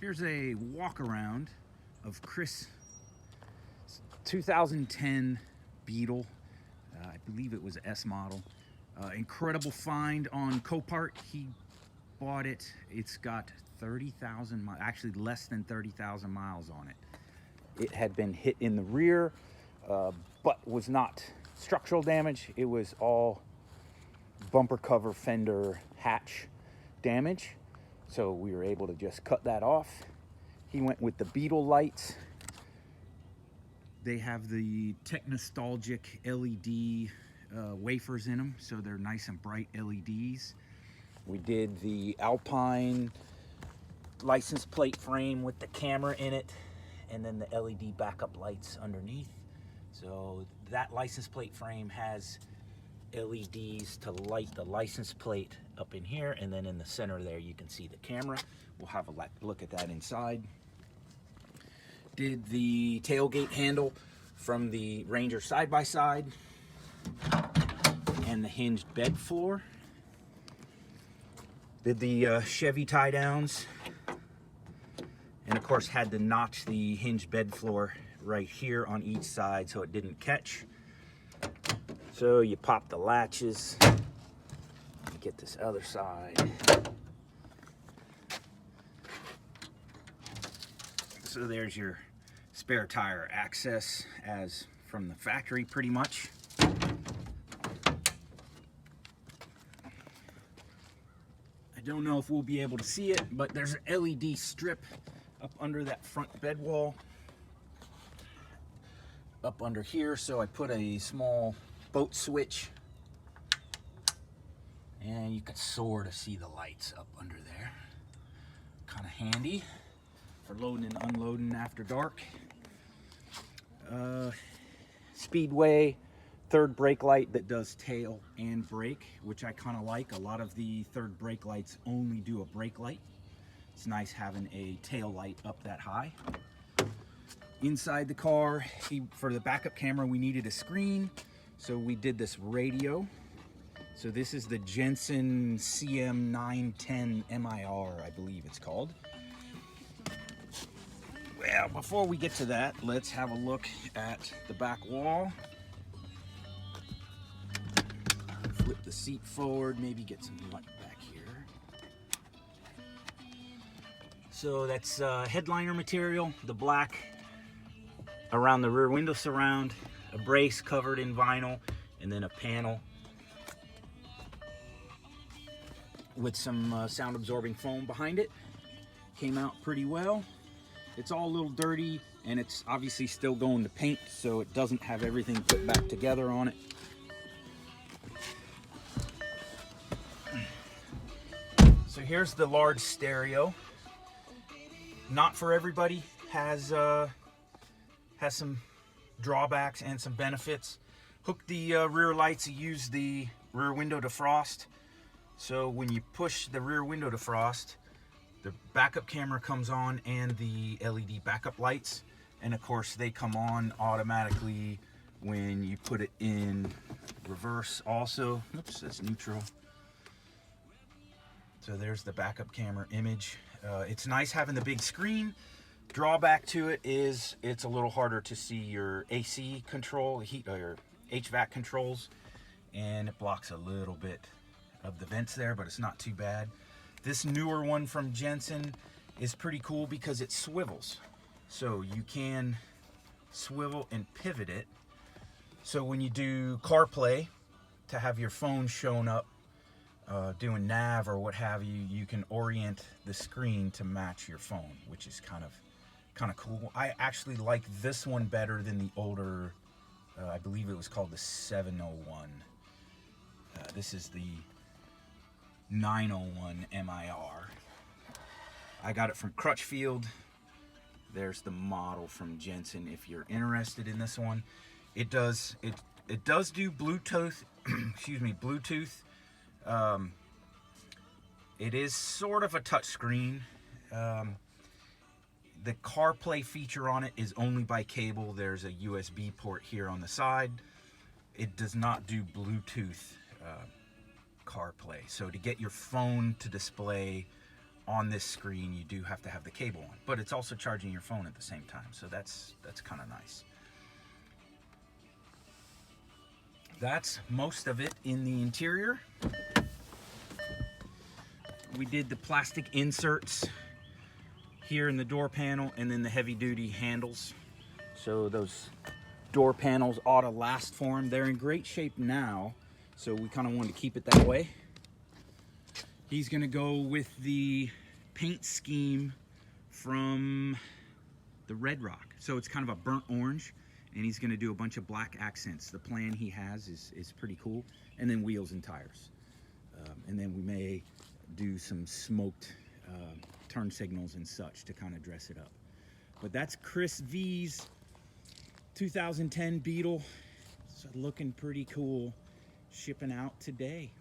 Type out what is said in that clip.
Here's a walk around of Chris' 2010 Beetle. I believe it was an S model. Incredible find on Copart. He bought it. It's got 30,000 miles, actually less than 30,000 miles on it. It had been hit in the rear, but was not structural damage. It was all bumper cover, fender, hatch damage. So we were able to just cut that off. He went with the Beetle lights. They have the tech-nostalgic LED wafers in them, so they're nice and bright LEDs. We did the Alpine license plate frame with the camera in it, and then the LED backup lights underneath. So that license plate frame has LEDs to light the license plate up in here, and then in the center there you can see the camera. We'll have a look at that inside. Did the tailgate handle from the Ranger side-by-side and the hinged bed floor. Did the Chevy tie downs, and of course had to notch the hinged bed floor right here on each side so it didn't catch. So you pop the latches, get this other side. So there's your spare tire access as from the factory pretty much. I don't know if we'll be able to see it, but there's an LED strip up under that front bed wall. Up under here, so I put a small boat switch, and you can sort of see the lights up under there. Kind of handy for loading and unloading after dark. Speedway third brake light that does tail and brake, which I kind of like. A lot of the third brake lights only do a brake light. It's nice having a tail light up that high. Inside the car, for the backup camera, we needed a screen, so we did this radio. So this is the Jensen CM910 MIR, I believe it's called. Well, before we get to that, let's have a look at the back wall. Flip the seat forward, maybe get some light back here. So that's headliner material, the black around the rear window surround, a brace covered in vinyl, and then a panel with some sound absorbing foam behind it. Came out pretty well. It's all a little dirty, and it's obviously still going to paint, so it doesn't have everything put back together on it. So here's the large stereo. Not for everybody. Has some drawbacks and some benefits. Hook the rear lights, you use the rear window defrost. So when you push the rear window defrost, the backup camera comes on and the LED backup lights. And of course they come on automatically when you put it in reverse also. Oops, that's neutral. So there's the backup camera image. It's nice having the big screen. Drawback to it is it's a little harder to see your AC control, heat or HVAC controls, and it blocks a little bit of the vents there, but it's not too bad. This newer one from Jensen is pretty cool because it swivels. So you can swivel and pivot it. So when you do CarPlay, to have your phone shown up doing nav or what have you, you can orient the screen to match your phone, which is kind of cool. I actually like this one better than the older, I believe it was called the 701. This is the 901 MIR. I got it from Crutchfield. There's the model from Jensen if you're interested in this one. It does do Bluetooth, excuse me, Bluetooth. It is sort of a touch screen. The CarPlay feature on it is only by cable. There's a USB port here on the side. It does not do Bluetooth CarPlay. So to get your phone to display on this screen you do have to have the cable on, but it's also charging your phone at the same time, so that's kind of nice. That's most of it in the interior. We did the plastic inserts here in the door panel, and then the heavy duty handles. So those door panels ought to last for them. They're in great shape now, so we kind of wanted to keep it that way. He's gonna go with the paint scheme from the Red Rock. So it's kind of a burnt orange, and he's gonna do a bunch of black accents. The plan he has is pretty cool. And then wheels and tires. And then we may do some smoked turn signals and such to kind of dress it up. But that's Chris V's 2010 Beetle. It's looking pretty cool. Shipping out today.